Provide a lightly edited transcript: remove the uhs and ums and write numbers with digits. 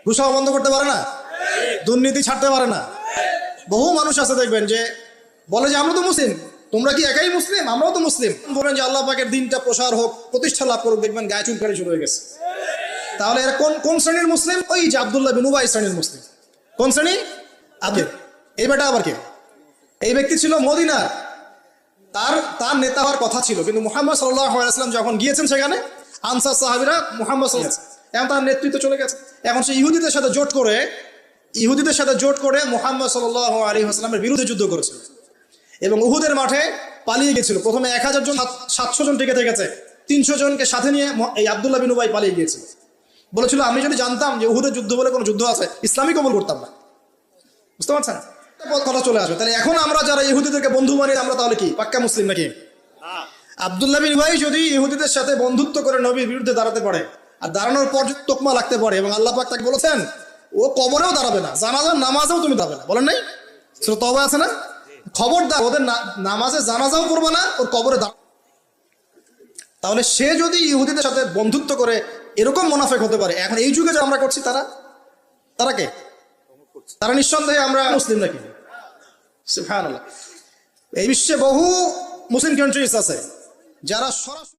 ঘুষ খাওয়া বন্ধ করতে পারে না, দুর্নীতি ছাড়তে পারে না। বহু মানুষ আছে দেখবেন যে বলে যে আমরা তো মুসলিম, তোমরা কি একাই মুসলিম, আমরাও তো মুসলিম। বলেন যে আল্লাহ পাকের দিনটা প্রসার হোক, প্রতিষ্ঠা লাভ করুক, দেখবেন গায়ে চুলকানি শুরু হয়ে গেছে। তাহলে এরা কোন কোন শ্রেণীর মুসলিম? ওই যে আব্দুল্লাহ বিন উবাই শ্রেণীর মুসলিম। কোন শ্রেণী? আব্দুল। এই বেটা আবার কে? এই ব্যক্তি ছিল মদিনার, তার নেতা হওয়ার কথা ছিল, কিন্তু মুহাম্মদ সাল্লাল্লাহু আলাইহি ওয়াসাল্লাম যখন গিয়েছেন সেখানে আনসার সাহাবীরা মুহাম্মদ সাল্লাল্লাহু আলাইহি ওয়াসাল্লাম, এখন তার নেতৃত্ব চলে গেছে। এখন সে ইহুদিদের সাথে জোট করে মুহাম্মদ সাল্লাল্লাহু আলাইহি ওয়াসাল্লামের বিরুদ্ধে যুদ্ধ করেছিল এবং উহুদের মাঠে পালিয়ে গেছিল। প্রথমে 1000 জন, 700 জন টিকে থেকেছে, 300 জনকে সাথে নিয়ে এই আব্দুল্লাহ বিন উবাই পালিয়ে গিয়েছিল। বলেছিল আমি যদি জানতাম যে উহুদের যুদ্ধ বলে কোনো যুদ্ধ আছে, ইসলামই কবুল করতাম না। বুঝতে পারছেন? কথা চলে আসবে। তাহলে এখন আমরা যারা ইহুদিদেরকে বন্ধু মানি, আমরা তাহলে কি পাক্কা মুসলিম নাকি? আব্দুল্লাহ বিন উবাই যদি ইহুদিদের সাথে বন্ধুত্ব করে নবীর বিরুদ্ধে দাঁড়াতে পারে, আর দাঁড়ানোর পর যদি তোকমা লাগতে পারে, এবং আল্লাহ পাক তাকে বলেছেন ও কবরেও দাঁড়াবে না, জানাজার নামাজেও তুমি দাঁড়াবে না, বলেন নাই? সূরা তওবা আছে না? খবরদার ওদের নামাজে জানাজাও করবে না, ওর কবরে দাঁড়াবে। তাহলে সে যদি ইহুদিদের সাথে বন্ধুত্ব করে এরকম মুনাফিক হতে পারে, এখন এই যুগে যে আমরা করছি, তারা কে? তারা নিঃসন্দেহে আমরা মুসলিম নাকি? সুবহানাল্লাহ। এই বিশ্বে বহু মুসলিম কান্ট্রিজ আছে যারা সরাসরি